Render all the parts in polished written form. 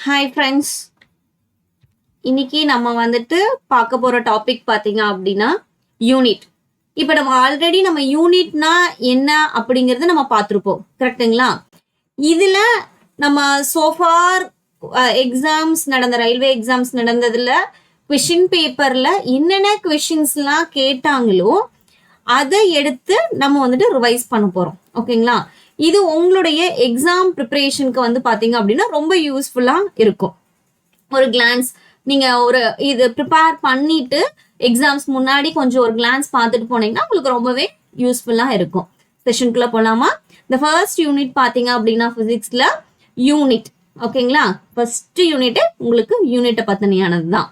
Hi friends, இன்னைக்கு நம்ம வந்துட்டு பார்க்க போற டாபிக் பார்த்தீங்க அப்படின்னா யூனிட். இப்போ நம்ம ஆல்ரெடி நம்ம யூனிட்னா என்ன அப்படிங்கறத நம்ம பார்த்துருப்போம், கரெக்டுங்களா? இதுல நம்ம சோஃபார் எக்ஸாம்ஸ் நடந்த ரயில்வே எக்ஸாம்ஸ் நடந்ததுல கொஷின் பேப்பர்ல என்னென்ன கொஷின்ஸ்லாம் கேட்டாங்களோ அதை எடுத்து நம்ம வந்துட்டு ரிவைஸ் பண்ண போறோம், ஓகேங்களா? இது உங்களுடைய எக்ஸாம் ப்ரிப்பரேஷனுக்கு வந்து பாத்தீங்க அப்படின்னா ரொம்ப யூஸ்ஃபுல்லா இருக்கும். ஒரு கிளான்ஸ் நீங்க ஒரு இது ப்ரிப்பேர் பண்ணிட்டு எக்ஸாம்ஸ் முன்னாடி கொஞ்சம் ஒரு கிளான்ஸ் பார்த்துட்டு போனீங்கன்னா உங்களுக்கு ரொம்பவே யூஸ்ஃபுல்லா இருக்கும். செஷனுக்குள்ள போலாமா? இந்த ஃபர்ஸ்ட் யூனிட் பாத்தீங்க அப்படின்னா பிசிக்ஸ்ல யூனிட், ஓகேங்களா? ஃபர்ஸ்ட் யூனிட் உங்களுக்கு யூனிட்டை பத்தினியானது தான்.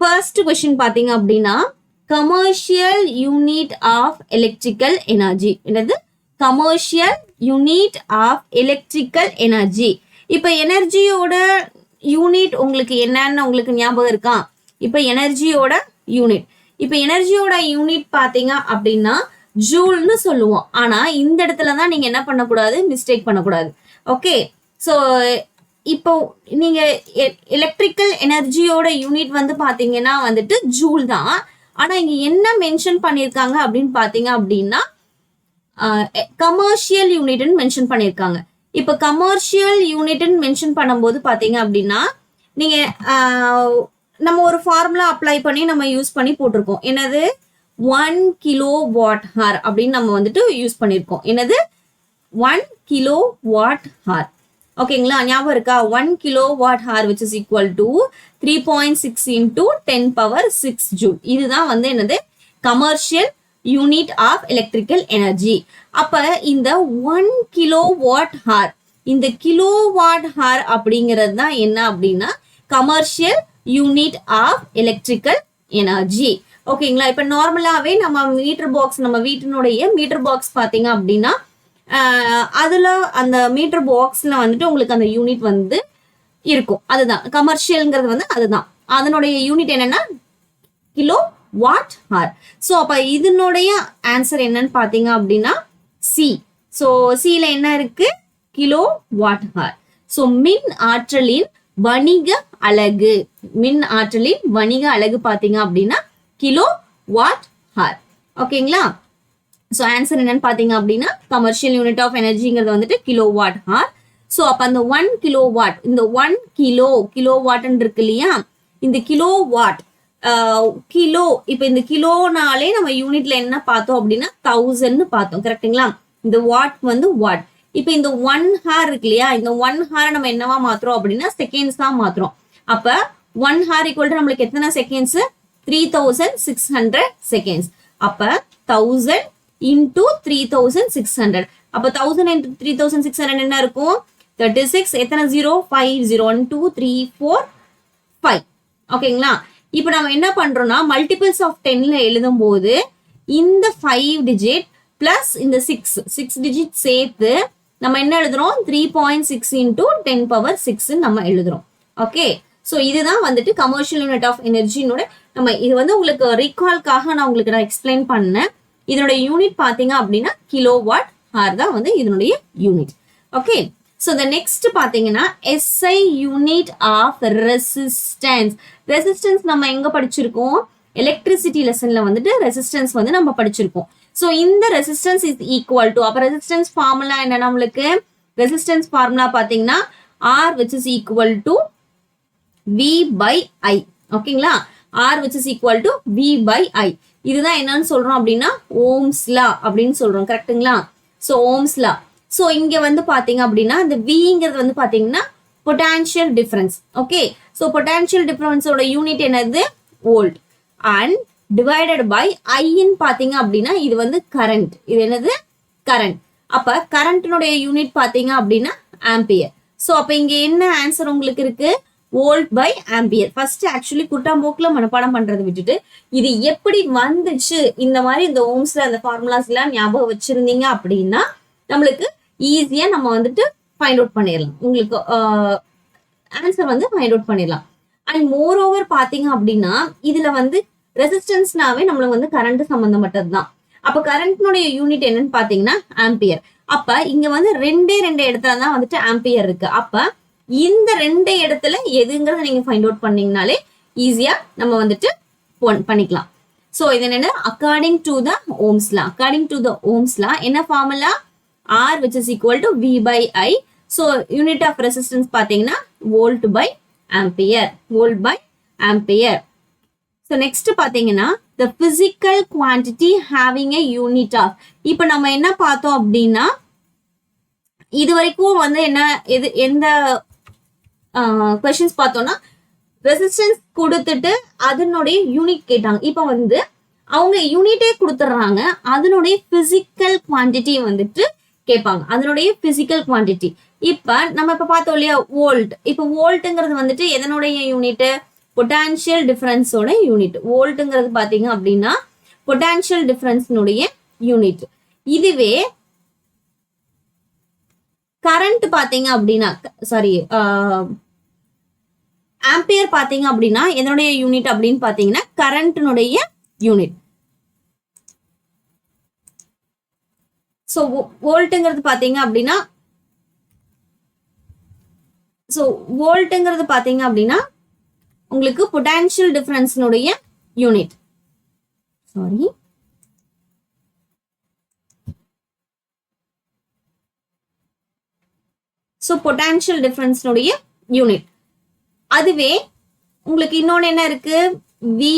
ஃபர்ஸ்ட் கொஸ்டின் பாத்தீங்க அப்படின்னா commercial unit of electrical energy. என்னது? Commercial unit of electrical energy. இப்ப எனர்ஜியோட யூனிட் உங்களுக்கு என்னன்னு உங்களுக்கு ஞாபகம் இருக்கா? இப்ப எனர்ஜியோட யூனிட் பாத்தீங்க அப்படின்னா ஜூல்னு சொல்லுவோம். ஆனா இந்த இடத்துலதான் நீங்க என்ன பண்ணக்கூடாது, மிஸ்டேக் பண்ணக்கூடாது. ஓகே, ஸோ இப்போ நீங்க எலக்ட்ரிக்கல் எனர்ஜியோட யூனிட் வந்து பாத்தீங்கன்னா வந்துட்டு ஜூல் தான். ஆனா இங்க என்ன மென்ஷன் பண்ணிருக்காங்க அப்படின்னு பாத்தீங்க அப்படின்னா கமர்ஷியல் யூனிட்னு மென்ஷன் பண்ணிருக்காங்க. இப்ப கமர்ஷியல் யூனிட்னு மென்ஷன் பண்ணும்போது பாத்தீங்க அப்படின்னா நீங்க நம்ம ஒரு ஃபார்முலா அப்ளை பண்ணி நம்ம யூஸ் பண்ணி போட்டிருக்கோம். என்னது? 1 kWh அப்படின்னு நம்ம வந்துட்டு யூஸ் பண்ணிருக்கோம். என்னது? 1 kWh. ஓகேங்களா? ஞாபகம் இருக்கா? 1 kWh which is equal to 3.6 into 10 power 6 joule. இதுதான் வந்து என்னது? Commercial unit of electrical energy. அப்ப இந்த 1 kWh, இந்த kWh அப்படிங்கிறது தான் என்ன அப்படின்னா commercial unit of electrical energy. ஓகேங்களா? இப்ப நார்மலாவே நம்ம மீட்டர் பாக்ஸ், நம்ம வீட்டினுடைய மீட்டர் பாக்ஸ் பாத்தீங்க அப்படின்னா அதுல அந்த மீட்டர் பாக்ஸ்ல வந்துட்டு உங்களுக்கு அந்த யூனிட் வந்து இருக்கும். அதுதான் கமர்ஷியல்ங்கிறது வந்து அதுதான். அதனுடைய யூனிட் என்னன்னா கிலோ வாட் ஹார். ஸோ அப்ப இதனுடைய ஆன்சர் என்னன்னு பாத்தீங்க அப்படின்னா சி. ஸோ சில என்ன இருக்கு? Kilo watt hour. ஸோ மின் ஆற்றலின் வணிக அலகு, மின் ஆற்றலின் வணிக அலகு பாத்தீங்க அப்படின்னா கிலோ வாட் ஹார். ஓகேங்களா? ஸோ ஆன்சர் என்னன்னு பாத்தீங்க அப்படின்னா கமர்ஷியல் யூனிட் ஆஃப் எனர்ஜிங்கிறது வந்துட்டு கிலோ வாட் ஹார். ஸோ அப்ப அந்த 1 கிலோவாட், இந்த 1 கிலோவாட்ன்னு இருக்கு இல்லையா? இந்த கிலோ வாட் கிலோ, இப்ப இந்த கிலோனாலே நம்ம யூனிட்ல என்ன பார்த்தோம் அப்படின்னா 1000 பார்த்தோம், கரெக்டுங்களா? இந்த வாட் வந்து வாட். இப்ப இந்த 1 ஹார் இருக்கு இல்லையா? இந்த 1 ஹார் நம்ம என்னவா மாத்துறோம் அப்படின்னா செகண்ட்ஸ் தான் மாத்துறோம். அப்ப 1 ஹார் ஈக்குவல் டு நம்மளுக்கு எத்தனை செகண்ட்ஸ்? 3600 செகண்ட்ஸ். அப்ப 1000 into 3600. அப்ப 1000 into 3600 என்ன இருக்கும்? 36. எத்தனை 0? 5 0 1 2 3 4 5. ஓகேங்களா? இப்ப நம்ம என்ன பண்றோம்னா மல்டிபிள்ஸ் ஆஃப் 10ல எழுதும் போது இந்த 5 டிஜிட் பிளஸ் இந்த 6 டிஜிட் சேர்த்து நம்ம என்ன எழுதுறோம்? 3.6 into 10 power 6 நம்ம எழுதுறோம். ஓகே, ஸோ இதுதான் வந்துட்டு கமர்ஷியல் யூனிட் ஆஃப் எனர்ஜினோட நம்ம இது வந்து உங்களுக்கு ரீகால்காக நான் உங்களுக்கு எக்ஸ்பிளைன் பண்ணேன். இதனுடைய யூனிட் பாத்தீங்க அப்படின்னா கிலோவாட் ஹார் தான் வந்து இதனுடைய unit. Okay, so the next பாத்தீங்கன்னா SI unit of resistance. Resistance நம்ம எங்க படிச்சிருக்கோம்? எலக்ட்ரிசிட்டி லெசன்ல வந்துட்டு ரெசிஸ்டன்ஸ் வந்து நம்ம படிச்சிருக்கோம். ஸோ இந்த ரெசிஸ்டன்ஸ் இஸ் ஈக்குவல் டு, அப்ப ரெசிஸ்டன்ஸ் ஃபார்முலா என்ன நம்மளுக்கு? ரெசிஸ்டன்ஸ் ஃபார்முலா பாத்தீங்கன்னா R which is equal to V by I. ஓகேங்களா? R which is equal to V by I. இதுதான் என்னன்னு சொல்றோம் அப்படின்னா ஓம்ஸ் லா அப்படின்னு சொல்றோம், கரெக்டுங்களா? So Ohm's law. ஸோ இங்க வந்து பாத்தீங்க அப்படின்னா இந்த விங்கிறது வந்து பாத்தீங்கன்னா potential difference. Okay, so potential டிஃபரன்ஸோட யூனிட் என்னது? வோல்ட். அண்ட் டிவைடட் பை ஐன்னு பாத்தீங்க அப்படின்னா இது வந்து கரண்ட். இது என்னது? கரண்ட். அப்ப கரண்ட்னுடைய யூனிட் பாத்தீங்க அப்படின்னா ஆம்பியர். ஸோ அப்ப இங்க என்ன ஆன்சர் உங்களுக்கு இருக்கு? Volt by ampere. First actually குட்டாம்போக்குல மனப்பாடம் பண்றதை விட்டுட்டு இது எப்படி வந்துச்சு இந்த மாதிரி இந்த ஓம்ஸ்ல அந்த ஃபார்முலாஸ் எல்லாம் ஞாபகம் வச்சிருந்தீங்க அப்படின்னா நம்மளுக்கு ஈஸியா நம்ம வந்துட்டு ஃபைண்ட் அவுட் பண்ணிடலாம். உங்களுக்கு ஆன்சர் வந்து ஃபைண்ட் அவுட் பண்ணிடலாம். அண்ட் மோர் ஓவர் பாத்தீங்க அப்படின்னா இதுல வந்து ரெசிஸ்டன்ஸ்னாவே நம்மளுக்கு வந்து கரண்ட் சம்பந்தப்பட்டது தான். அப்ப கரண்ட்னுடைய யூனிட் என்னன்னு பாத்தீங்கன்னா ஆம்பியர். அப்ப இங்க வந்து ரெண்டே இடத்துல தான் வந்துட்டு ஆம்பியர் இருக்கு. அப்ப இந்த ரெண்டு இடத்துல எதுங்கிறத நீங்க ஃபைண்ட் அவுட் பண்ணீங்கனாலே ஈஸியா நம்ம வந்துட்டு பண்ணிக்கலாம். ஸோ இது என்னன்னா according to the Ohm's law. According to the Ohm's law என்ன formula? R which is equal to V by I. So unit of resistance பார்த்தீங்கன்னா volt by ampere. Volt by ampere. So next பார்த்தீங்கன்னா the physical quantity having a unit of. இப்போ நம்ம என்ன பார்த்தோம் அப்படின்னா இது வரைக்கும் வந்து என்ன எந்த கொஸ்டின்ஸ் பார்த்தோம்னா ரெசிஸ்டன்ஸ் கொடுத்துட்டு அதனுடைய யூனிட் கேட்டாங்க. இப்போ வந்து அவங்க யூனிட்டே கொடுத்துட்றாங்க, அதனுடைய பிசிக்கல் குவான்டிட்டி வந்துட்டு கேட்பாங்க. அதனுடைய பிசிக்கல் குவான்டிட்டி இப்ப நம்ம இப்ப பார்த்தோம் இல்லையா வோல்ட். இப்போ வோல்ட்டுங்கிறது வந்துட்டு எதனுடைய யூனிட்? Potential டிஃபரன்ஸோட unit. வோல்ட்டுங்கிறது பாத்தீங்க அப்படின்னா பொட்டான்சியல் டிஃபரன்ஸ்னுடைய யூனிட். இதுவே கரண்ட் பாத்தீங்க அப்படின்னா சாரி ஆம்பியர் பாத்தீங்க அப்படின்னா எதனுடைய யூனிட் அப்படின்னு பாத்தீங்கன்னா கரண்ட்னுடைய யூனிட். ஸோ வோல்ட்டுங்கிறது பாத்தீங்க அப்படின்னா உங்களுக்கு பொட்டான்சியல் டிஃபரன்ஸ்னுடைய யூனிட். சாரி ஸோ பொட்டான்சியல் டிஃபரன்ஸ்னுடைய யூனிட். அதுவே உங்களுக்கு இன்னொன்னு என்ன இருக்கு? வி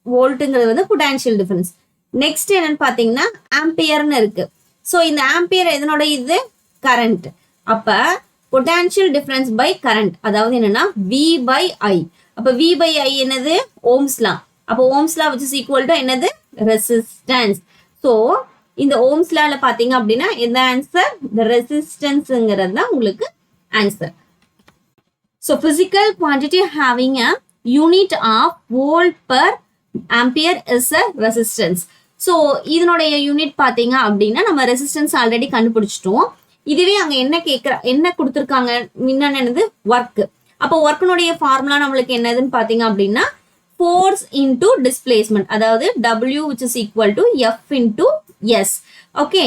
வோல்ட்டுங்கிறது வந்து பொட்டான்சியல் டிஃபரன்ஸ். நெக்ஸ்ட் என்னன்னு பாத்தீங்கன்னா ஆம்பியர்னு இருக்கு. ஸோ இந்த ஆம்பியர் எதனோட இது? கரண்ட். அப்ப பொட்டான்சியல் டிஃபரன்ஸ் பை கரண்ட், அதாவது என்னன்னா வி பை ஐ. அப்ப வி பை ஐ என்னது? ஓம்ஸ்லா. அப்போ ஓம்ஸ்லா which is equal to என்னது? ரெசிஸ்டன்ஸ். ஸோ இந்த ஓம்ஸ்லால பாத்தீங்க அப்படின்னா எந்த ஆன்சர்? இந்த ரெசிஸ்டன்ஸ்ங்கிறது தான் உங்களுக்கு answer. So physical quantity having a unit of volt per ampere is a resistance. So இதனுடைய யூனிட் பாத்தீங்க அப்படின்னா நம்ம ரெசிஸ்டன்ஸ் ஆல்ரெடி கண்டுபிடிச்சிட்டோம். இதுவே அங்க என்ன கொடுத்துருக்காங்க? என்னது? ஒர்க். அப்போ ஒர்க்கினுடைய ஃபார்முலா நம்மளுக்கு என்னதுன்னு பாத்தீங்க அப்படின்னா ஃபோர்ஸ் இன்டூ டிஸ்பிளேஸ்மெண்ட், அதாவது W which is equal to F into S. Okay.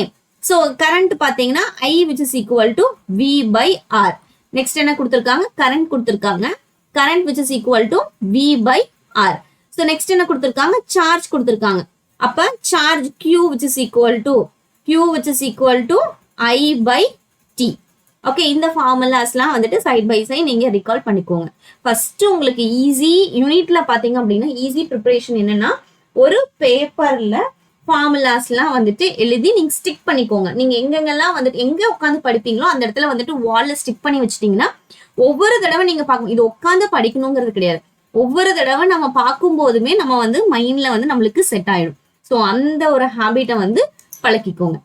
So current பாத்தீங்கன்னா I which is equal to V by R. Next என்ன கொடுத்துருக்காங்க? கரண்ட் கொடுத்துருக்காங்க. Current which is equal to V by R. So next என்ன கொடுத்துருக்காங்க? Charge கொடுத்துருக்காங்க. அப்ப charge Q which is equal to I by T. Okay. இந்த ஃபார்முலாஸ்லாம் வந்துட்டு side by side நீங்க ரிகால் பண்ணிக்கோங்க. ஃபர்ஸ்ட் உங்களுக்கு ஈஸி யூனிட்ல பாத்தீங்க அப்படின்னா ஈஸி ப்ரிப்பரேஷன் என்னன்னா ஒரு பேப்பர்ல ஃபார்முலாஸ்லாம் வந்துட்டு எழுதி நீங்க ஸ்டிக் பண்ணிக்கோங்க. நீங்க எங்கெங்கெல்லாம் வந்துட்டு எங்க உட்காந்து படிப்பீங்களோ அந்த இடத்துல வந்துட்டு வால்ல ஸ்டிக் பண்ணி வச்சிட்டீங்கன்னா ஒவ்வொரு தடவை நீங்க பார்க்கணும். இது உட்காந்து படிக்கணுங்கிறது கிடையாது. ஒவ்வொரு தடவை நம்ம பார்க்கும் போதுமே நம்ம வந்து மைண்ட்ல வந்து நம்மளுக்கு செட் ஆயிடும். ஸோ அந்த ஒரு ஹேபிட்டை வந்து பழக்கிக்கோங்க.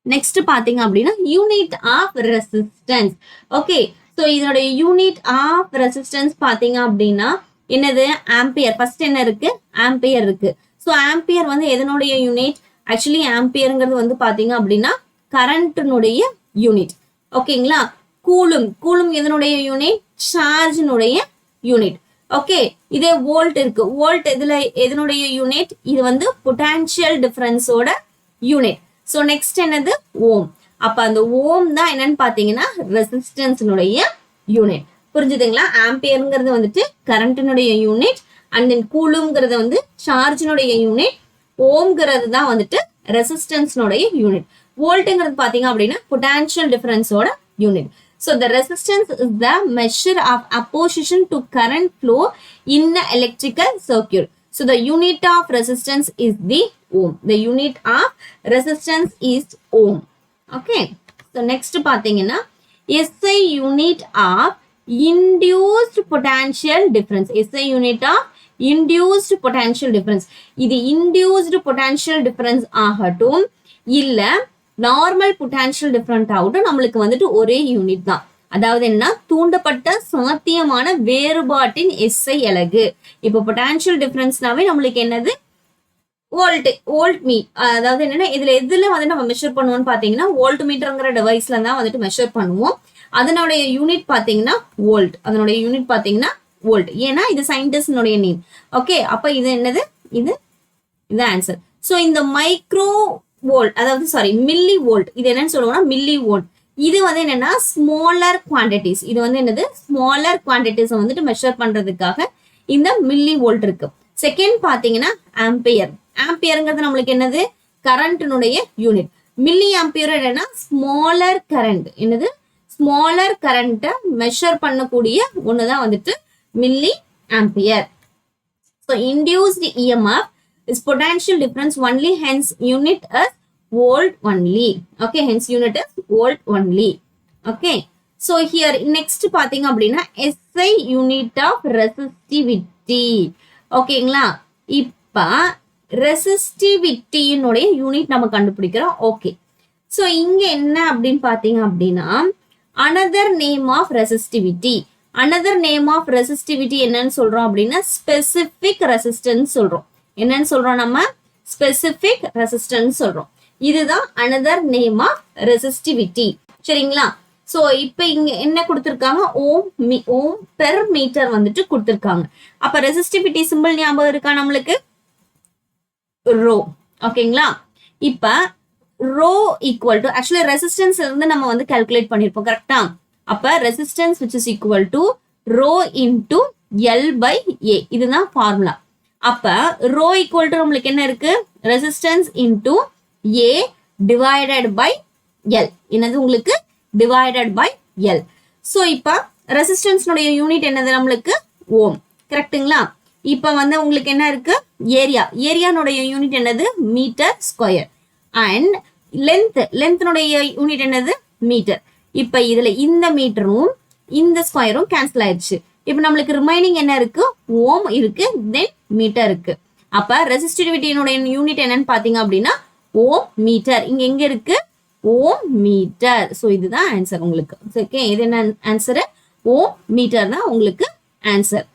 நெக்ஸ்ட் பாத்தீங்க அப்படின்னா unit of resistance. Okay. So இதனுடைய யூனிட் ஆஃப் ரெசிஸ்டன்ஸ் பாத்தீங்க அப்படின்னா என்னது? ஆம்பியர். ஃபர்ஸ்ட் என்ன இருக்கு? ஆம்பியர் இருக்கு. ஸோ ஆம்பியர் வந்து எதனுடைய யூனிட்? ஆக்சுவலி ஆம்பியர்ங்கிறது வந்து பாத்தீங்க அப்படின்னா கரண்ட்னுடைய யூனிட். ஓகேங்களா? கூலும் எதனுடைய யூனிட்? சார்ஜினுடைய யூனிட். ஓகே. இதே வோல்ட் இருக்கு. வோல்ட் எதனுடைய யூனிட்? இது வந்து பொட்டான்சியல் டிஃபரன்ஸோட யூனிட். ஸோ நெக்ஸ்ட் என்னது? ஓம். அப்ப அந்த ஓம் தான் என்னன்னு பாத்தீங்கன்னா ரெசிஸ்டன்ஸ்னுடைய யூனிட். புரிஞ்சுதுங்களா? ஆம்பியர்ங்கிறது வந்துட்டு கரண்ட்னுடைய யூனிட், அண்ட் தென் கூலும்ங்கிறது வந்து சார்ஜினுடைய யூனிட், ஓம்ங்கிறது தான் வந்துட்டு ரெசிஸ்டன்ஸ்னுடைய யூனிட். வோல்ட்ங்கிறது பாத்தீங்க அப்படின்னா potential டிஃபரன்ஸோட unit. So the resistance is the measure of opposition to current flow in the electrical circuit. So the unit of resistance is the ohm. The unit of resistance is ohm. Okay. So next பாத்தீங்கன்னா SI unit of induced potential difference. SI unit of induced potential difference. இது induced potential difference ஆகட்டும் இல்ல normal potential different ஆகட்டும் நம்மளுக்கு வந்துட்டு ஒரே unit தான். அதாவது என்ன? தூண்டப்பட்ட சாத்தியமான வேறுபாட்டின் SI அலகு. இப்போ பொட்டான்சியல் டிஃபரன்ஸ்னாவே நம்மளுக்கு என்னது? Volt me. அதாவது என்னன்னா எதுல வந்து நம்ம மெஷர் பண்ணுவோம்னு பாத்தீங்கன்னா வோல்ட் மீட்டர்ங்கிற டிவைஸ்ல தான் வந்துட்டு மெஷர் பண்ணுவோம். அதனுடைய யூனிட் பாத்தீங்கன்னா வோல்ட். அதனுடைய யூனிட் பாத்தீங்கன்னா வோல்ட். ஏன்னா இது சயின்டிஸ்டனுடைய நேம். ஓகே. அப்ப இது என்னது? இது ஆன்சர். ஸோ இந்த மைக்ரோ வோல்ட், அதாவது சாரி மில்லி வோல்ட், இது என்னன்னு சொல்லுவோம்னா மில்லி வோல்ட். இது வந்து என்னன்னா ஸ்மாலர் குவான்டிட்டிஸ். இது வந்து என்னது ஸ்மாலர் குவான்டிட்டிஸ் வந்துட்டு மெஷர் பண்றதுக்காக இந்த மில்லி வோல்ட் இருக்கு. செகண்ட் பாத்தீங்கன்னா ஆம்பியர். ஆம்பியர்ங்கிறது நம்மளுக்கு என்னது கரண்ட்னுடைய யூனிட். மில்லி ஆம்பியர் என்னன்னா ஸ்மாலர் கரண்ட். என்னது ஸ்மாலர் கரண்ட்டை மெஷர் பண்ணக்கூடிய ஒண்ணுதான் வந்துட்டு milli ampere. So induced EMF is potential difference only, hence unit is volt only. Okay, hence unit is volt only. Okay, so here next பாத்தீங்க அப்படின்னா SI unit of resistivity. ஓகேங்களா, இப்ப ரெசிஸ்டிவிட்டியினுடைய unit நம்ம கண்டுபிடிக்கிறோம். ஓகே, ஸோ இங்க என்ன அப்படின்னு பாத்தீங்க அப்படின்னா another name of resistivity. another name of resistivity என்னன்னு சொல்றோம் அப்படின்னா ஸ்பெசிபிக் ரெசிஸ்டன்ஸ் சொல்றோம். என்னன்னு சொல்றோம் நம்ம ஸ்பெசிபிக் ரெசிஸ்டன்ஸ் சொல்றோம். இதுதான் another name of resistivity. சரிங்களா, சோ இப்போ இங்க என்ன கொடுத்திருக்காங்க ஓம் பெர் மீட்டர் வந்துட்டு கொடுத்திருக்காங்க. அப்ப ரெசிஸ்டிவிட்டி சிம்பிள் ஞாபகம் இருக்கா நம்மளுக்கு ரோ. ஓகேங்களா, இப்ப rho equal to actually resistance இருந்து நம்ம வந்து கால்குலேட் பண்ணிருப்போம் கரெக்டா. அப்ப resistance which is equal to rho into L by A. இதுதான் ஃபார்முலா. அப்ப ரோ ஈக்குவல் டு நம்மளுக்கு என்ன இருக்கு resistance into A divided by L. என்னது உங்களுக்கு டிவைடட் பை L. ஸோ இப்போ ரெசிஸ்டன்ஸ்னுடைய யூனிட் என்னது நம்மளுக்கு ஓம். கரெக்டுங்களா. இப்போ வந்து உங்களுக்கு என்ன இருக்கு ஏரியானுடைய யூனிட் என்னது மீட்டர் ஸ்கொயர். அண்ட் லென்த்னுடைய யூனிட் என்னது மீட்டர். இப்போ இதுல இந்த மீட்டரும் இந்த ஸ்கொயரும் கேன்சல் ஆயிடுச்சு. இப்போ நம்மளுக்கு ரிமைனிங் என்ன இருக்கு ஓம் இருக்கு, தென் மீட்டர் இருக்கு. அப்ப ரெசிஸ்டிவிட்டியினுடைய யூனிட் என்னன்னு பாத்தீங்க அப்படின்னா ஓம் மீட்டர். இங்க எங்க இருக்கு ஓம் மீட்டர். ஸோ இதுதான் ஆன்சர் உங்களுக்கு. ஓகே, இது என்ன ஆன்சர் ஓம் மீட்டர் தான் உங்களுக்கு ஆன்சர்.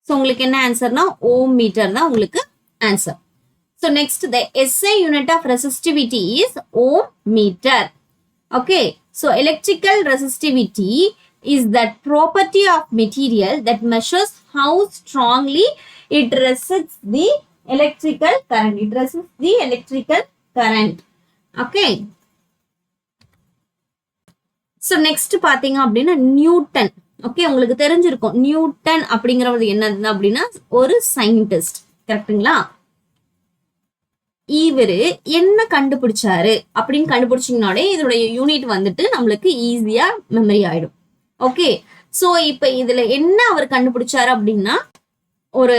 ஸோ உங்களுக்கு என்ன ஆன்சர்னா ஓம் மீட்டர் தான் உங்களுக்கு answer. So next the SI unit of resistivity is ohm meter. Okay, so electrical resistivity is that property of material that measures how strongly it resists the electrical current. It resists the electrical current. Okay, so next பாத்தீங்க அப்படின்னா Newton. Okay, உங்களுக்கு தெரிஞ்சிருக்கும் Newton அப்படிங்கிறது என்னது அப்படின்னா ஒரு scientist. கரெக்டுங்களா. இவரு என்ன கண்டுபிடிச்சாரு அப்படின்னு கண்டுபிடிச்சிங்கனாலே இதோடைய யூனிட் வந்துட்டு நம்மளுக்கு ஈஸியா மெமரி ஆயிடும். ஓகே, சோ இப்ப இதுல என்ன அவர் கண்டுபிடிச்சாரு அப்படின்னா ஒரு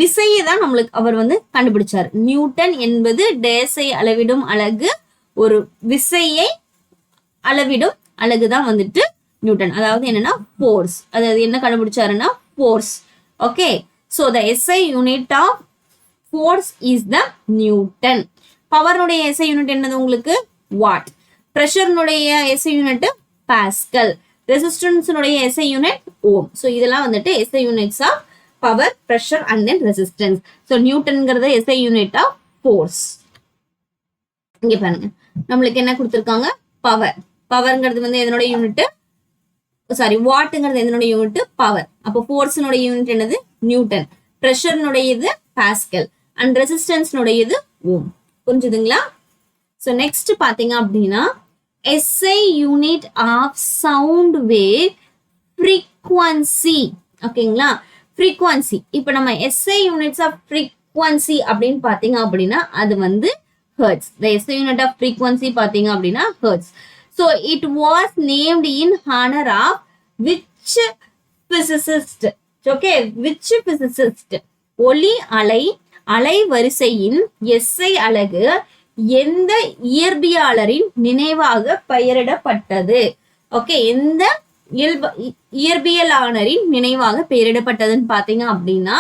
விசையை தான் நம்மளுக்கு அவர் வந்து கண்டுபிடிச்சாரு. நியூட்டன் என்பது டேஸை அளவிடும் அலகு, ஒரு விசையை அளவிடும் அலகுதான் வந்துட்டு நியூட்டன். அதாவது என்னன்னா ஃபோர்ஸ். அதாவது என்ன கண்டுபிடிச்சாருன்னா force. Okay, so the SI unit of force is the newton. பவர்னுடைய SI யூனிட் என்னது உங்களுக்கு வாட். பிரஷர்னுடைய SI யூனிட் பாஸ்கல். ரெசிஸ்டன்ஸ்னுடைய SI யூனிட் ஓம். ஸோ இதெல்லாம் வந்துட்டு SI units of power, pressure and then resistance. So நியூட்டன்ங்கிறது SI யூனிட் ஆஃப் ஃபோர்ஸ். இங்க பாருங்க நம்மளுக்கு என்ன கொடுத்துருக்காங்க பவர். பவர்ங்கிறது வந்து எதனுடைய யூனிட் சாரி வாட்டுங்கிறது எதனுடைய யூனிட் பவர். அப்போ ஃபோர்ஸ்னுடைய யூனிட் என்னது நியூட்டன், பிரஷர்னுடையது பாஸ்கல் அண்ட் ரெசிஸ்டன்ஸ்னுடையது ஓம். புரிஞ்சுதுங்களா. ஸோ நெக்ஸ்ட் பாத்தீங்க அப்படின்னா SI unit of sound wave frequency. ஓகேங்களா, ஃப்ரீக்வன்சி. இப்போ நம்ம SI யூனிட்ஸ் ஆஃப் ஃப்ரீக்வன்சி அப்படின்னு பாத்தீங்க அப்படின்னா அது வந்து hertz. The SI unit of frequency பாத்தீங்க அப்படின்னா hertz. So it was named in honor of which physicist? Okay, which physicist? ஒளி அலை வரிசையின் SI அலகு எந்த இயற்பியலாளரின் நினைவாக பெயரிடப்பட்டது? ஓகே, எந்த இயற்பியலாளரின் நினைவாக பெயரிடப்பட்டதுன்னு பாத்தீங்க அப்படின்னா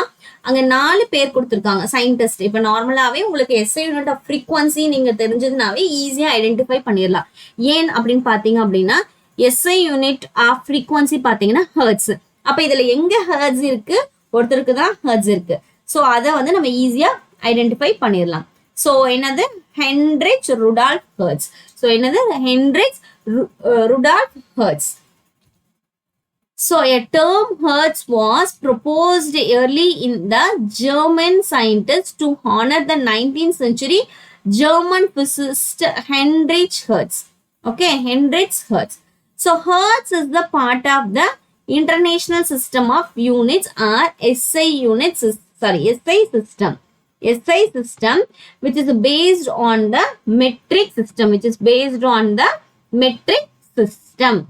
அங்க 4 பேர் கொடுத்திருக்காங்க சயின்டிஸ்ட். இப்ப நார்மலாவே உங்களுக்கு SI யூனிட் ஆஃப் ஃப்ரீக்வன்சி நீங்க தெரிஞ்சதுனாவே ஈஸியா ஐடென்டிஃபை பண்ணிடலாம். ஏன் அப்படின்னு பாத்தீங்க அப்படின்னா SI யூனிட் ஆஃப் ஃப்ரீக்வன்சி பாத்தீங்கன்னா ஹெர்ட்ஸ். அப்ப இதுல எங்க ஹெர்ட்ஸ் இருக்கு ஒருத்தருக்கு தான் ஹெர்ட்ஸ் இருக்கு. ஸோ அதை வந்து நம்ம ஈஸியா ஐடென்டிஃபை பண்ணிடலாம். ஸோ என்னது ஹென்ரிச் ருடால்ஃப் ஹெர்ட்ஸ். ஸோ என்னது Heinrich Rudolf Hertz. So a term Hertz was proposed early in the German scientists to honor the 19th century German physicist Heinrich Hertz. Okay, Heinrich Hertz. So Hertz is the part of the International System of Units or SI units. SI system. SI system, which is based on the metric system.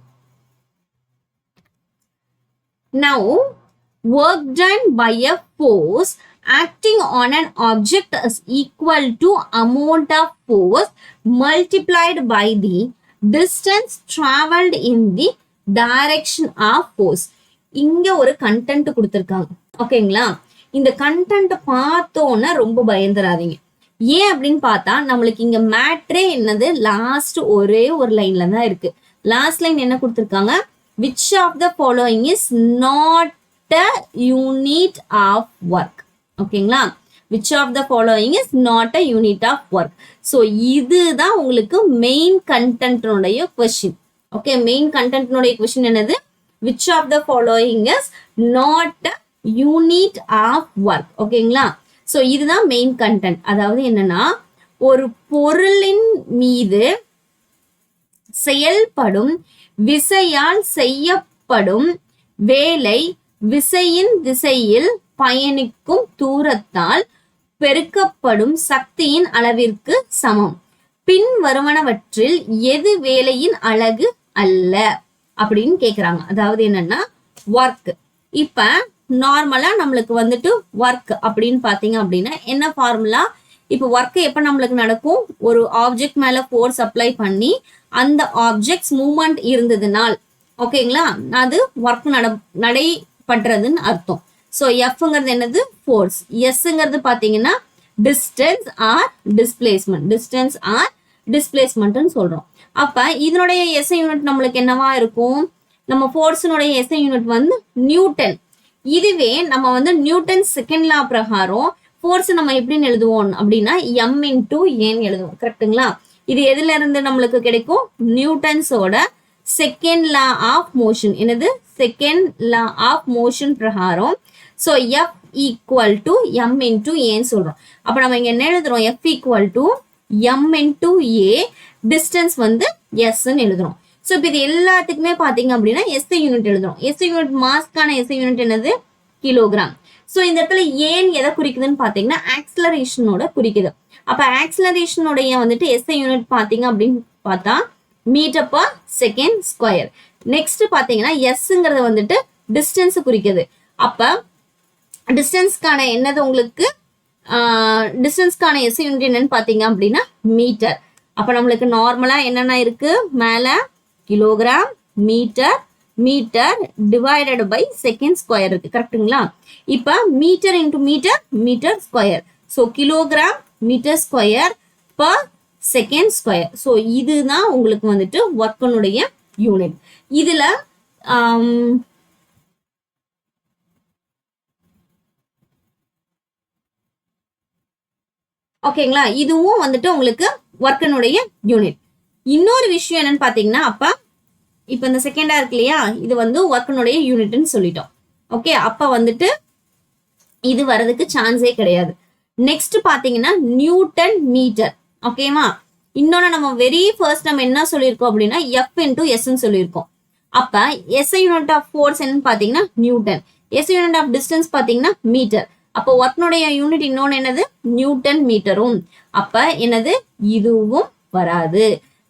Now, work done by a force acting on an object is equal to amount of force multiplied by the distance traveled in the direction of force. இங்க ஒரு content கொடுத்திருக்காங்க. ஓகேங்களா? இந்த content பார்த்தோன்னா ரொம்ப பயந்துராதீங்க. ஏன் அப்படின்னு பார்த்தா நம்மளுக்கு இங்க மேட்ரே என்னது லாஸ்ட் ஒரே ஒரு லைன்ல தான் இருக்கு. லாஸ்ட் லைன் என்ன கொடுத்திருக்காங்க? Which of the following is not a unit of work? ஓகேங்களா? Which of the following is not a unit of work? So இதுதான் உங்களுக்கு மெயின் கண்டென்ட்னுடைய கொஸ்டின். ஓகே, மெயின் கண்டென்ட்னுடைய கொஸ்டின் என்னது? Which of the following is not a unit of work? ஓகேங்களா? So இதுதான் main content. அதாவது என்னன்னா, ஒரு பொருளின் மீது செயல்படும் விசையால் செய்யப்படும் வேலை விசையின் திசையில் பயணிக்கும் தூரத்தால் பெருக்கப்படும் சக்தியின் அளவிற்கு சமம். பின் வருவனவற்றில் எது வேலையின் அலகு அல்ல அப்படின்னு கேக்குறாங்க. அதாவது என்னன்னா, ஒர்க். இப்ப நார்மலா நம்மளுக்கு வந்துட்டு ஒர்க் அப்படின்னு பாத்தீங்க அப்படின்னா என்ன ஃபார்முலா? இப்போ ஒர்க் எப்ப நம்மளுக்கு நடக்கும்? ஒரு ஆப்ஜெக்ட் மேல ஃபோர்ஸ் அப்ளை பண்ணி அந்த ஆப்ஜெக்ட்ஸ் மூவ்மெண்ட் இருந்ததுனால், ஓகேங்களா, அது ஒர்க் நடைபெற்றதுன்னு அர்த்தம். ஸோ எஃப்ங்கிறது என்னது? ஃபோர்ஸ். எஸ்ங்கிறது பாத்தீங்கன்னா டிஸ்டன்ஸ் ஆர் டிஸ்பிளேஸ்மெண்ட்னு சொல்றோம். அப்ப இதனுடைய எஸ்ஐ யூனிட் நம்மளுக்கு என்னவா இருக்கும்? நம்ம ஃபோர்ஸினுடைய எஸ்ஐ யூனிட் வந்து நியூட்டன். இதுவே நம்ம வந்து நியூட்டன் செகண்ட் லா பிரகாரம் ஃபோர்ஸ் நம்ம எப்படின்னு எழுதுவோம் அப்படின்னா எம் இன்டூ ஏன்னு எழுதுவோம். கரெக்டுங்களா? இது எதுல இருந்து நம்மளுக்கு கிடைக்கும்? நியூட்டன்ஸோட செகண்ட் லா ஆஃப் மோஷன். என்னது? செகண்ட் லா ஆஃப் மோஷன் பிரகாரம். So F equal to M into ஏன்னு சொல்றோம். அப்ப நம்ம இங்க என்ன எழுதுறோம்? F equal to M into A, distance வந்து எஸ்ன்னு எழுதுறோம். ஸோ இப்போ இது எல்லாத்துக்குமே பார்த்தீங்க அப்படின்னா எஸ்ஐ யூனிட் எழுதுறோம். எஸ்ஐ யூனிட் மாஸ்க்கான எஸ்ஐ யூனிட் என்னது? கிலோகிராம். ஸோ இந்த இடத்துல ஏன் எதை குறிக்குதுன்னு பார்த்தீங்கன்னா ஆக்சலரேஷனோட குறிக்குது. அப்போ ஆக்சலரேஷனுடைய வந்துட்டு எஸ்ஐ யூனிட் பார்த்தீங்க அப்படின்னு பார்த்தா metre per second square. Next பார்த்தீங்கன்னா எஸ்ங்கிறது வந்துட்டு டிஸ்டன்ஸ் குறிக்குது. அப்போ டிஸ்டன்ஸ்க்கான என்னது உங்களுக்கு? டிஸ்டன்ஸ்க்கான எஸ்ஐ யூனிட் என்னன்னு பார்த்தீங்க அப்படின்னா மீட்டர். அப்போ நம்மளுக்கு நார்மலா என்னென்ன இருக்கு? மேல kilogram, metre divided by second square இருக்கு. கரெக்டுங்களா? இப்ப metre into metre square. So kilogram metre square per second square. So இதுதான் உங்களுக்கு வந்துட்டு ஒர்க்கனுடைய யூனிட். இதுல ஓகேங்களா, இதுவும் வந்துட்டு உங்களுக்கு ஒர்க்கனுடைய யூனிட். இன்னொரு விஷயம் என்னன்னு பாத்தீங்கன்னா, இப்ப இந்த செகண்டா இருக்கு இல்லையா, இது வந்து ஒர்க்கனுடைய யூனிட்னு சொல்லிட்டோம். ஓகே, அப்ப வந்துட்டு இது வரதுக்கு சான்ஸே கிடையாது. நெக்ஸ்ட் பாத்தீங்கன்னா நியூட்டன் மீட்டர். ஓகேவா? இன்னொன்னு நம்ம வெரி ஃபர்ஸ்ட் நம்ம என்ன சொல்லியிருக்கோம் அப்படின்னா எஃப் இன்டூ எஸ்ன்னு சொல்லியிருக்கோம். அப்ப எஸ்ஐ யூனிட் ஆஃப் ஃபோர்ஸ் என்னன்னு பாத்தீங்கன்னா newton. SI unit of distance பாத்தீங்கன்னா மீட்டர். அப்போ ஒர்க்னுடைய யூனிட் இன்னொன்னு என்னது? நியூட்டன் மீட்டரும். அப்ப என்னது? இதுவும் வராது.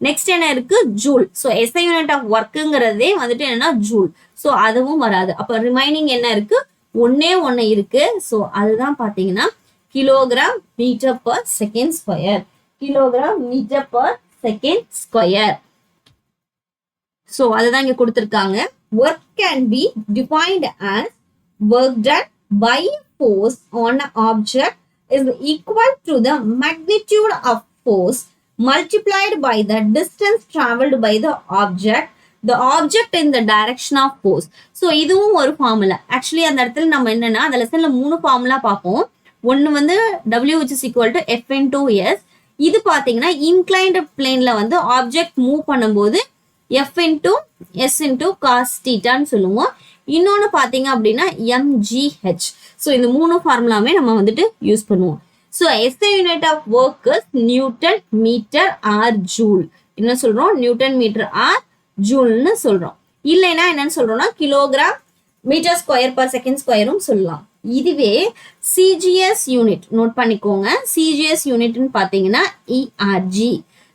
நெக்ஸ்ட் என்ன இருக்கு? Joule. So SI unit of ஒர்க்குங்கிறதே வந்துட்டு என்னன்னா ஜூல். ஸோ அதுவும் வராது. அப்ப ரிமைனிங் என்ன இருக்கு? ஒண்ணு இருக்கு. ஸோ அதுதான் பாத்தீங்கன்னா kilogram metre per second square. Kilogram metre per second square. So அதுதான் இங்க கொடுத்திருக்காங்க. Work can be defined as work done by force on an object is equal to the magnitude of force multiplied by the distance traveled by the object in the direction of force. So இதுவும் ஒரு formula. Actually அந்த இடத்துல நம்ம என்னன்னா அந்த லெசன்ல 3 formula பார்ப்போம். ஒன்னு வந்து W which is equal to F into S. இது பாத்தீங்கன்னா இன்க்ளைன்டு பிளேன்ல வந்து ஆப்ஜெக்ட் மூவ் பண்ணும்போது F into S into cos theta ன்னு சொல்லுவோம். இன்னொன்னு பாத்தீங்க அப்படின்னா mgh. ஸோ இந்த 3 ஃபார்முலாமே நம்ம வந்துட்டு யூஸ் பண்ணுவோம். So SI unit of work newton metre or joule. என்ன சொல்றோம்? நியூட்டன் மீட்டர் ஆர் ஜூல்னு சொல்றோம். இல்லைன்னா என்னன்னு சொல்றோம்னா kilogram metre square per second ஸ்கொயரும் சொல்லலாம். இதுவே சிஜிஎஸ் யூனிட் நோட் பண்ணிக்கோங்க. சிஜிஎஸ் யூனிட்னு பார்த்தீங்கன்னா ERG.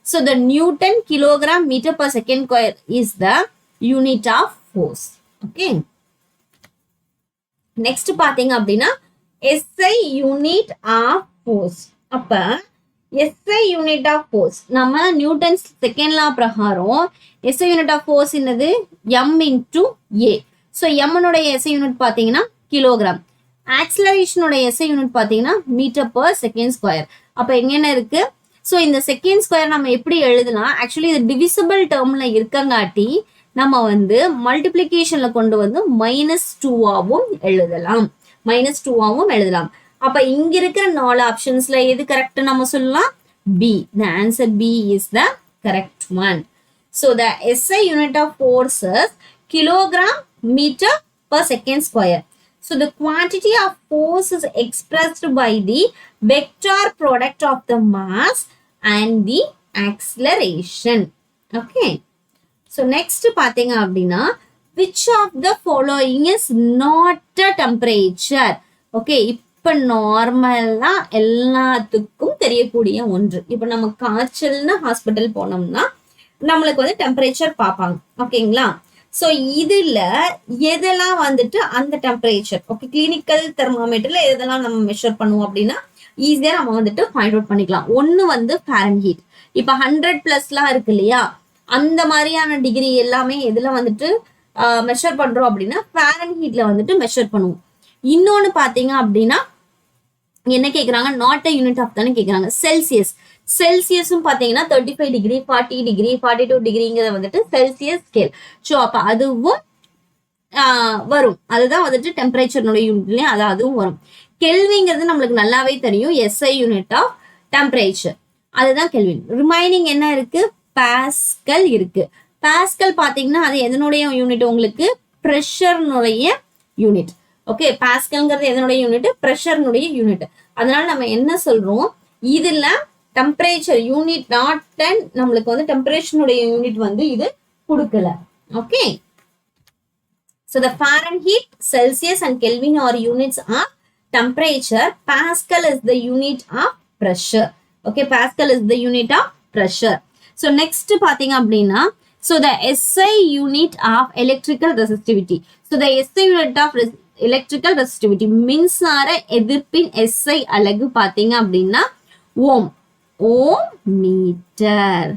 So the Newton kilogram meter per second square is the unit of force. Okay. Next பார்த்தீங்க அப்படின்னா SI unit of force. அப்ப SI unit of force நம்ம நியூட்டன்ஸ் செகண்ட் லா பிரகாரம் SI unit of force என்னது? M into A. So எம்னுடைய SI unit பார்த்தீங்கன்னா kilogram. ஆக்சிலரேஷனுடைய SI unit பார்த்தீங்கன்னா மீட்டர் பர் செகண்ட் ஸ்கொயர். அப்போ என்ன இருக்கு? ஸோ இந்த செகண்ட் ஸ்கொயர் நம்ம எப்படி எழுதலாம்? ஆக்சுவலி இது டிவிசிபிள் டேர்ம்ல இருக்கங்காட்டி நம்ம வந்து மல்டிப்ளிகேஷன்ல கொண்டு வந்து -2ஆவும் எழுதலாம். -2ஆவும் எழுதலாம். அப்ப இங்க இருக்கிற 4 ஆப்ஷன்ஸ்ல எது கரெக்ட் நம்ம சொல்லலாம்? B. The answer B is the correct one. So the SI unit of force is kilogram meter per second square. So the quantity of force is expressed by the vector product of the mass and the acceleration. Okay. So next பாத்தீங்க அப்படின்னா which of the following is not a temperature? Okay. இப்ப நார்மலா எல்லாத்துக்கும் தெரியக்கூடிய ஒன்று. இப்ப நம்ம காய்ச்சல்னு hospital போனோம்னா நம்மளுக்கு வந்து டெம்பரேச்சர் பார்ப்பாங்க. ஓகேங்களா? ஸோ இதுல எதெல்லாம் வந்துட்டு அந்த டெம்பரேச்சர் ஓகே கிளினிக்கல் தெர்மோமீட்டர்ல எதெல்லாம் நம்ம மெஷர் பண்ணுவோம் அப்படின்னா ஈஸியா நம்ம வந்துட்டு ஃபைண்ட் அவுட் பண்ணிக்கலாம். ஒன்னு வந்து ஃபாரன்ஹீட். இப்ப 100+ இருக்கு இல்லையா? அந்த மாதிரியான டிகிரி எல்லாமே எதுல வந்துட்டு மெஷர் பண்றோம் அப்படின்னா ஃபாரன்ஹீட்ல வந்துட்டு மெஷர் பண்ணுவோம். இன்னொன்னு பாத்தீங்க அப்படின்னா என்ன கேக்குறாங்க? நாட் அ யூனிட் ஆஃப் தானே கேக்குறாங்க. செல்சியஸ். செல்சியஸும் பாத்தீங்கன்னா 35 டிகிரி 40 டிகிரி 42 டிகிரிங்கிறத வந்துட்டு செல்சியஸ் ஸ்கேல். ஸோ அப்ப அதுவும் வரும். அதுதான் வந்துட்டு டெம்பரேச்சர்னுடைய யூனிட்லயும் அதுவும் வரும். கெல்விங்கிறது நம்மளுக்கு நல்லாவே தெரியும். SI யூனிட் ஆஃப் டெம்பரேச்சர் அதுதான் கெல்வின். ரிமைனிங் என்ன இருக்கு? பாஸ்கல் இருக்கு. பாஸ்கல் பாத்தீங்கன்னா அது எதனுடைய யூனிட்? உங்களுக்கு பிரஷர்னுடைய யூனிட். ஓகே. பாஸ்கல்ங்கிறது எதனுடைய யூனிட்? பிரஷர்னுடைய யூனிட். அதனால நம்ம என்ன சொல்றோம்? இதுல டெம்பரேச்சர் யூனிட் நாட் 10 நம்மளுக்கு வந்து டெம்பரேச்சருடைய யூனிட் வந்து இது கொடுக்கல. Okay. So the Fahrenheit, Celsius and Kelvin are units of temperature. Pascal is the unit of pressure. Okay, Pascal is the unit of pressure. So next பாத்தீங்க அப்படின்னா so the SI unit of electrical resistivity. So the SI unit of electrical resistivity மின்சார எதிர்ப்பின் SI அலகு பாத்தீங்க அப்படின்னா ஓம். ஓம் metre.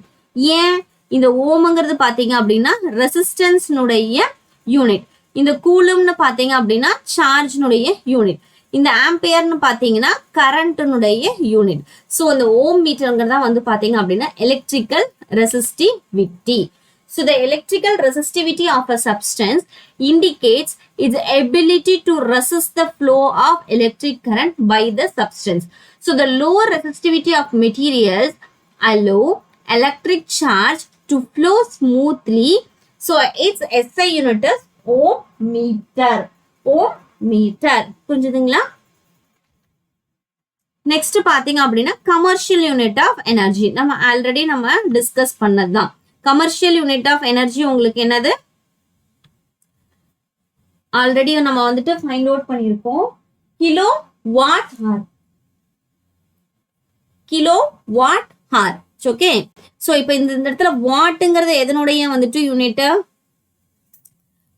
ஏன் இந்த ஓம்ங்கிறது பாத்தீங்க அப்படின்னா ரெசிஸ்டன்ஸ்னுடைய யூனிட். இந்த கூலும்னு பாத்தீங்க அப்படின்னா சார்ஜ்னுடைய யூனிட். இந்த ஆம்பியர்னு பாத்தீங்கன்னா கரண்ட்னுடைய யூனிட். ஸோ இந்த ஓம் மீட்டர்ங்கிறதா வந்து பாத்தீங்க அப்படின்னா electrical resistivity. So the electrical resistivity of a substance indicates its ability to resist the flow of electric current by the substance. So the lower resistivity of materials allow electric charge to flow smoothly. So its SI unit is ohm meter. Ohm meter. புரிஞ்சுதுங்களா? Next பாத்தீங்க அப்படின்னா commercial unit of energy. நம்ம already நம்ம discuss பண்ணதுதான். Commercial unit of energy உங்களுக்கு என்னது? Already நம்ம வந்துட்டு ஃபைண்ட் அவுட் பண்ணியிருக்கோம். Kilo what hour. Kilo what hour. Okay. So இப்போ இந்த இடத்துல வாட்டுங்கிறது எதனுடைய வந்துட்டு யூனிட்?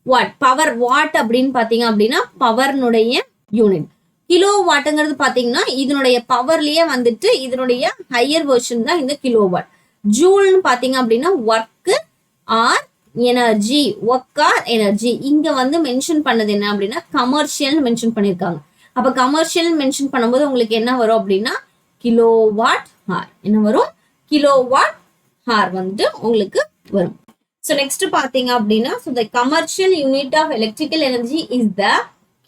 வாட். பவர். வாட் அப்படின்னு பாத்தீங்க அப்படின்னா பவர்னுடைய யூனிட். கிலோ வாட்டுங்கிறது பாத்தீங்கன்னா இதனுடைய பவர்லயே வந்துட்டு இதனுடைய ஹையர் வெர்ஷன் தான் இந்த கிலோ வாட். ஜூல்னு பாத்தீங்க அப்படின்னா work or energy. Work or energy. இங்க வந்து மென்ஷன் பண்ணது என்ன அப்படின்னா கமர்ஷியல் மென்ஷன் பண்ணிருக்காங்க. அப்ப கமர்ஷியல் மென்ஷன் பண்ணும்போது உங்களுக்கு என்ன வரும் அப்படின்னா கிலோ வாட் ஹார். என்ன வரும்? கிலோ வாட் ஹார் வந்துட்டு உங்களுக்கு வரும். ஸோ நெக்ஸ்ட் பாத்தீங்க அப்படின்னா so the commercial unit of electrical energy is the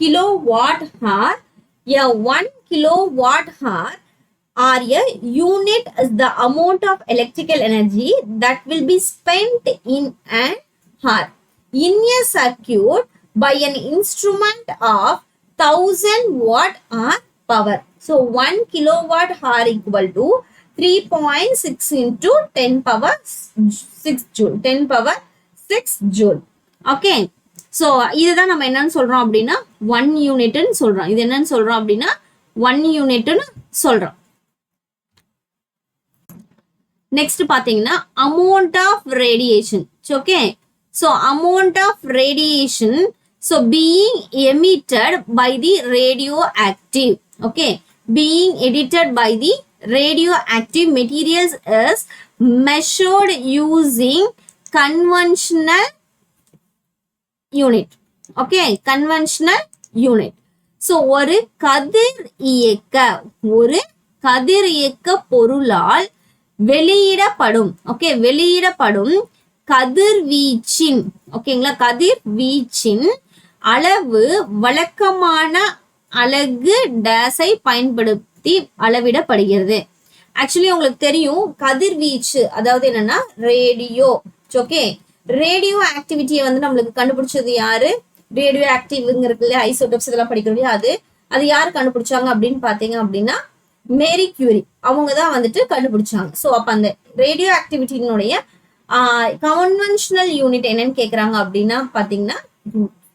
kilo watt hour. A 1 kilowatt hour or a unit is the amount of electrical energy that will be spent in an hour in a circuit by an instrument of 1000 watt hour power. So 1 kilowatt hour equal to 3.6 into 10 power 6 joule. 10 power 6 joule. Okay. So இதுதான் நம்ம என்னன்னு சொல்றோம் அப்படின்னா 1 யூனிட்னு சொல்றோம். இது என்னன்னு சொல்றோம் அப்படின்னா 1 யூனிட்னு சொல்றோம். Next பாத்தீங்கன்னா amount of radiation. Okay. So amount of radiation so being emitted by the radioactive. Okay. Being emitted by the radioactive materials is measured using conventional unit. Okay. Conventional unit. So ஒரு கதிர் இயக்க பொருளால் வெளியிடப்படும் okay வெளியிடப்படும் கதிர்வீச்சின் ஓகேங்களா கதிர்வீச்சின் அளவு வழக்கமான அலகு டேஸை பயன்படுத்தி அளவிடப்படுகிறது. ஆக்சுவலி உங்களுக்கு தெரியும் கதிர்வீச்சு அதாவது என்னன்னா ரேடியோ. ஓகே ரேடியோ ஆக்டிவிட்டியை வந்து நம்மளுக்கு கண்டுபிடிச்சது யாரு? ரேடியோ ஆக்டிவ்ங்கிறது ஐசோடோப்ஸ் இதெல்லாம் படிக்கிறோம். அது யாரு கண்டுபிடிச்சாங்க அப்படின்னு பாத்தீங்க அப்படின்னா மேரி கியூரி. அவங்க தான் வந்துட்டு கண்டுபிடிச்சாங்க. ஸோ அப்ப அந்த ரேடியோ ஆக்டிவிட்டியினுடைய கன்வென்ஷனல் யூனிட் என்னன்னு கேக்குறாங்க அப்படின்னா பாத்தீங்கன்னா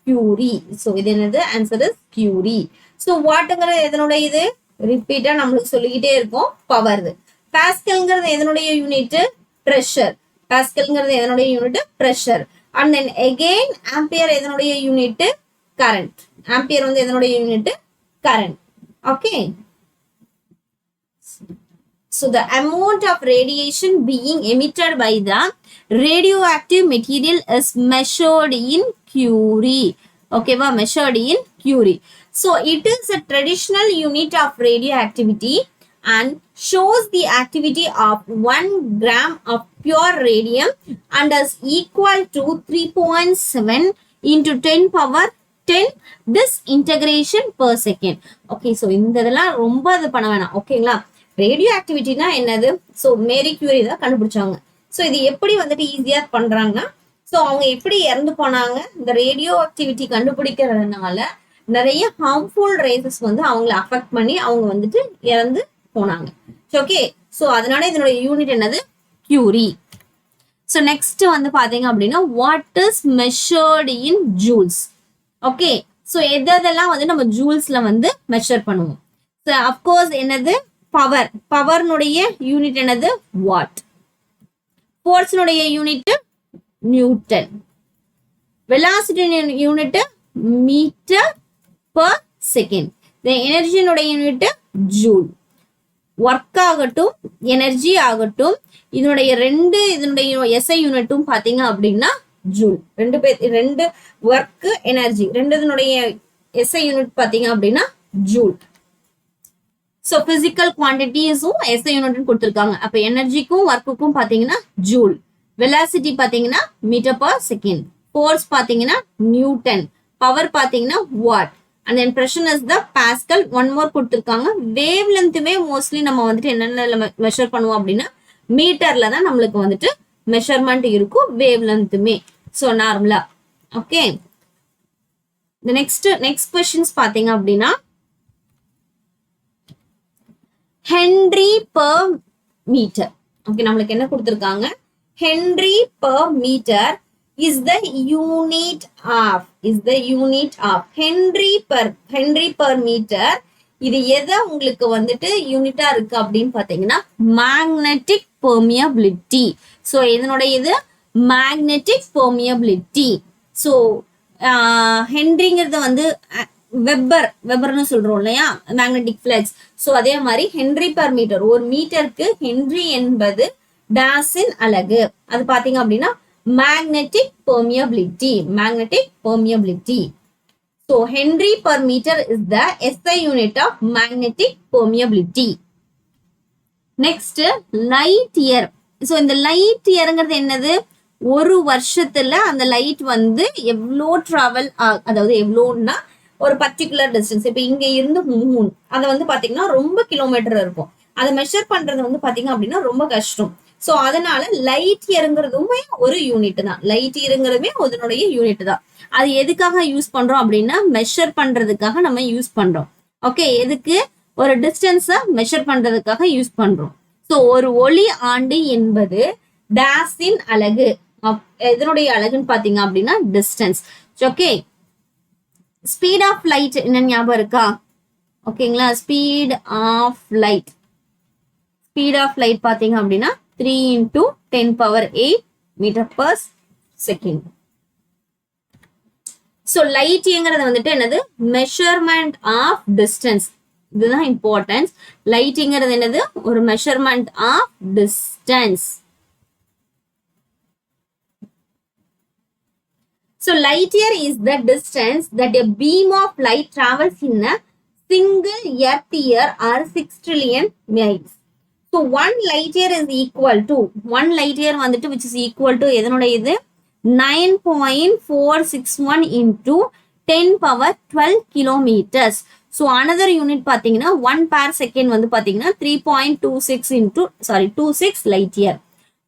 கியூரி. ஸோ இது என்னது? Answer is Curie. ஸோ வாட்டுங்கிறது எதனுடைய இது ரிப்பீட்டா நம்மளுக்கு சொல்லிக்கிட்டே இருக்கும் பவர். பாஸ்கல்ங்கிறது எதனுடைய யூனிட்? பிரஷர். பாஸ்கல்ங்கிறது எதனுடைய unit? Pressure. And then again ampere எதனுடைய யூனிட்? கரண்ட். ஆம்பியர் வந்து எதனுடைய unit? Current. Okay. So the amount of radiation being emitted by the radioactive material is measured in Curie. Okay, measured in Curie. So it is a traditional unit of radioactivity and shows the activity of 1 gram of pure radium and is equal to 3.7 into 10 power 10 disintegration per second. Okay, so இந்த இதெல்லாம் ரொம்ப இது பண்ண வேணாம். ஓகேங்களா? Radio ஆக்டிவிட்டினா என்னது? So Marie Curie தான் கண்டுபிடிச்சாங்க. ஸோ இது எப்படி வந்துட்டு ஈஸியா பண்றாங்கன்னா ஸோ அவங்க எப்படி இறந்து போனாங்க? இந்த ரேடியோ ஆக்டிவிட்டி கண்டுபிடிக்கிறதுனால நிறைய ஹார்ம்ஃபுல் ரேசஸ் வந்து அவங்களை அஃபெக்ட் பண்ணி அவங்க வந்துட்டு இறந்து போனாங்க. ஓகே. ஸோ அதனால இதனுடைய யூனிட் என்னது? கியூரி. ஸோ நெக்ஸ்ட் வந்து பாத்தீங்க அப்படின்னா what is measured in joules. Okay. So எதெல்லாம் வந்து நம்ம ஜூல்ஸ்ல வந்து மெஷர் பண்ணுவோம்? ஸோ அப்கோர்ஸ் என்னது? பவர். பவர்னுடைய யூனிட் என்னது? வாட். ஃபோர்ஸ்னுடைய unit newton. Velocity unit metre per second. எனர்ஜினுடைய யூனிட் ஜூல். ஒர்க் ஆகட்டும் எனர்ஜி ஆகட்டும் இதனுடைய எஸ்ஐ யூனிட்டும் பாத்தீங்க அப்படின்னா ஜூல். ரெண்டு ஒர்க் எனர்ஜி ரெண்டுனுடைய எஸ்ஐ யூனிட் பாத்தீங்க அப்படின்னா ஜூல். ஸோ பிசிக்கல் குவான்டிட்டிஸும் எஸ்ஐ யூனிட் கொடுத்துருக்காங்க. அப்ப எனர்ஜிக்கும் ஒர்க்குக்கும் பாத்தீங்கன்னா ஜூல். வெலாசிட்டி பாத்தீங்கன்னா மீட்டர் பர் செகண்ட். ஃபோர்ஸ் பாத்தீங்கன்னா நியூட்டன். பவர் பாத்தீங்கன்னா what. And then pressure is the pascal. One more கொடுத்துருக்காங்க. வேவ் லென்த்துமே மோஸ்ட்லி நம்ம வந்துட்டு என்னென்ன மெஷர் பண்ணுவோம் அப்படின்னா மீட்டர்ல தான் நம்மளுக்கு வந்துட்டு மெஷர்மெண்ட் இருக்கும் வேவ் லென்த்துமே. ஸோ நார்மலா. ஓகே. நெக்ஸ்ட் கொஸ்டின்ஸ் பாத்தீங்க அப்படின்னா ஹென்ரி பர் மீட்டர். ஓகே நம்மளுக்கு என்ன கொடுத்திருக்காங்க? Henry per metre is the unit of henry per meter. இது எதை உங்களுக்கு வந்துட்டு யூனிட்டா இருக்கு அப்படின்னு பாத்தீங்கன்னா மேக்னெட்டிக் பெர்மியபிலிட்டி. ஸோ இதனுடைய இது மேக்னெட்டிக் பெர்மியபிலிட்டி. ஸோ ஹென்ரிங்கிறத வந்து வெப்பர்னு சொல்றோம் இல்லையா மேக்னெட்டிக் ஃபிளக்ஸ். ஸோ அதே மாதிரி ஹென்ரி பர் மீட்டர் ஒரு மீட்டருக்கு ஹென்ரி என்பது டாஸின் அலகு. அது பாத்தீங்க அப்படின்னா magnetic permeability. So Henry per meter is the SI unit of magnetic permeability. Next light year. So இந்த light yearங்கிறது என்னது? ஒரு வருஷத்துல அந்த லைட் வந்து எவ்வளோ டிராவல் அதாவது எவ்வளோன்னா ஒரு பர்டிகுலர் டிஸ்டன்ஸ். இப்போ இங்க இருந்து மூன் அதை வந்து பாத்தீங்கன்னா ரொம்ப கிலோமீட்டர் இருக்கும். அதை மெஷர் பண்றது வந்து பாத்தீங்க அப்படின்னா ரொம்ப கஷ்டம். சோ அதனால லைட் இயருங்கிறதுமே ஒரு யூனிட் தான். லைட் இயருங்கிறதுமே அதனுடைய யூனிட் தான். அது எதுக்காக யூஸ் பண்றோம் அப்படின்னா மெஷர் பண்றதுக்காக நம்ம யூஸ் பண்றோம். ஓகே, எதுக்கு? ஒரு டிஸ்டன்ஸை மெஷர் பண்றதுக்காக யூஸ் பண்றோம். சோ ஒரு ஒளி ஆண்டு என்பது டேஸின் அலகு. எதனுடைய அலகுன்னு பாத்தீங்க அப்படின்னா distance. Okay, speed of light என்ன ஞாபகம் இருக்கா? ஓகேங்களா, speed of light. Speed of light பாத்தீங்க அப்படின்னா 3 into 10⁸ மீட்டர்/செகண்ட். சோ லைட்ங்கிறது வந்துட்டு என்னது? Measurement of distance. இதுதான் இம்பார்ட்டன்ஸ். லைட்ங்கிறது என்னது? ஒரு measurement of distance. So light year is the distance that a beam of light travels in a single earth year or 6 trillion miles. So 1 light year is equal to 1 light year வந்துட்டு which is equal to எதனுடைய இது 9.461 into 10⁻12 kilometers. So another unit பாத்தீங்கன்னா 1 per second வந்து பாத்தீங்கன்னா 3.26 into 26 light year.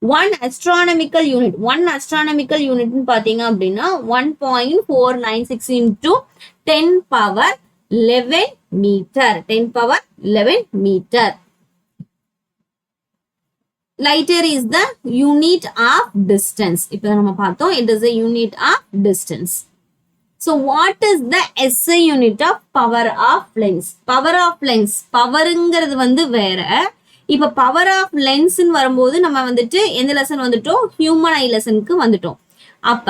1 astronomical unit பாத்தீங்க அப்படின்னா 1.496 into 10⁻11 metre. 10⁻11 metre. Light year is the unit of distance. இப்போ நம்ம பார்த்தோம், it is a unit of distance. So what is the SI unit of power of lens? Power of lens, பவர்ங்கிறது வந்து வேற. இப்ப power of லென்ஸ்ன்னு வரும்போது நம்ம வந்துட்டு எந்த லெசன் வந்துட்டோம்? ஹியூமன் ஐ லெசனுக்கு வந்துட்டோம். அப்ப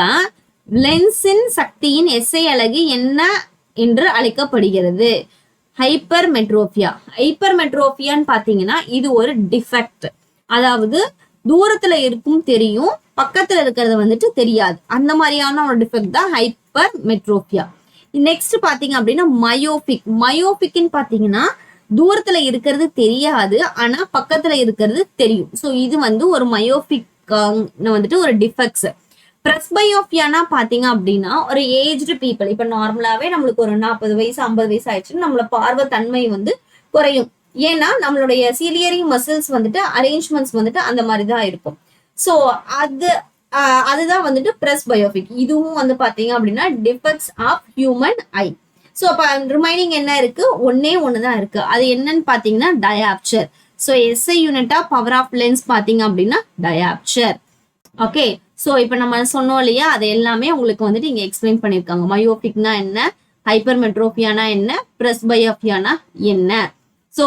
லென்ஸின் சக்தியின் எஸ்ஐ அலகு என்ன என்று அழைக்கப்படுகிறது? ஹைப்பர் மெட்ரோபியா. ஹைப்பர் மெட்ரோபியான்னு பாத்தீங்கன்னா இது ஒரு டிஃபெக்ட். அதாவது தூரத்துல இருக்கும் தெரியும், பக்கத்துல இருக்கிறது வந்துட்டு தெரியாது. அந்த மாதிரியான ஒரு டிஃபெக்ட் தான் ஹைப்பர் மெட்ரோபியா. நெக்ஸ்ட் பாத்தீங்க அப்படின்னா மயோபிக். மயோபிக்னு பாத்தீங்கன்னா தூரத்துல இருக்கிறது தெரியாது, ஆனா பக்கத்துல இருக்கிறது தெரியும். சோ இது வந்து ஒரு மயோபிக் வந்துட்டு ஒரு டிஃபெக்ட்ஸ். பிரஸ்பயோபியானா பாத்தீங்க அப்படின்னா ஒரு ஏஜ்டு பீப்புள். இப்ப நார்மலாவே நம்மளுக்கு ஒரு 40 வயசு 50 வயசு ஆயிடுச்சுன்னு நம்மள பார்வை தன்மை வந்து குறையும். ஏன்னா நம்மளுடைய சிலியரி மசில்ஸ் வந்துட்டு அரேஞ்ச்மெண்ட்ஸ் வந்துட்டு அந்த மாதிரிதான் இருக்கும். சோ அதுதான் வந்துட்டு பிரஸ்பயோபிக். இதுவும் வந்து பாத்தீங்க அப்படின்னா defects of human eye. So அப்ப ரிமைனிங் என்ன இருக்கு? ஒண்ணுதான் இருக்கு. அது என்னன்னு பாத்தீங்கன்னா dioptre. So SI unit of power of lens பாத்தீங்க அப்படின்னா டயாப்சர். ஓகே, சோ இப்ப நம்ம சொன்னோம் இல்லையா, அது எல்லாமே உங்களுக்கு வந்துட்டு இங்க எக்ஸ்பிளைன் பண்ணிருக்காங்க. மயோபிக்னா என்ன, ஹைப்பர் மெட்ரோபியானா என்ன, பிரஸ்பயோபியானா என்ன. சோ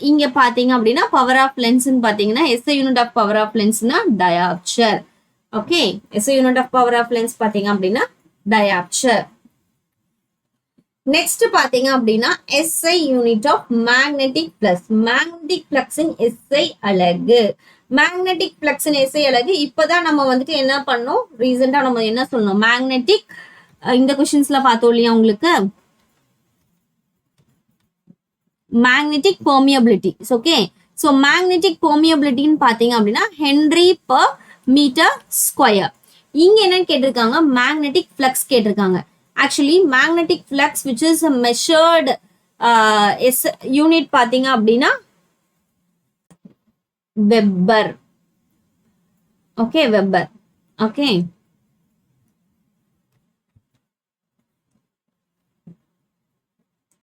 இங்க பாத்தீங்க அப்படின்னா பவர் ஆஃப் லென்ஸ்ன்னு பாத்தீங்கன்னா SI unit of power of லென்ஸ்னா dioptre. Okay, SI unit of power of lens பாத்தீங்க அப்படின்னா டயாப்சர். நெக்ஸ்ட் பாத்தீங்க அப்படின்னா SI unit of magnetic flux. Magnetic பிளக்ஸின் எஸ்ஐ அலகு. மேக்னெட்டிக் பிளக்ஸின் எஸ்ஐ அலகு இப்பதான் நம்ம வந்துட்டு என்ன பண்ணோம், ரீசெண்டா நம்ம என்ன சொன்னோம், மேக்னெட்டிக் இந்த கொஸ்டின்ஸ்ல பார்த்தோம் இல்லையா உங்களுக்கு, magnetic permeability. Okay, so magnetic பெர்மியபிலிட்டின்னு பாத்தீங்க அப்படின்னா ஹென்ரி பெர் மீட்டர் ஸ்கொயர். இங்க என்னன்னு கேட்டிருக்காங்க, மேக்னெட்டிக் பிளக்ஸ் கேட்டிருக்காங்க. Actually magnetic flux which is measured unit பாத்தீங்க அப்படின்னா வெப்பர். Okay, webber. ஓகே,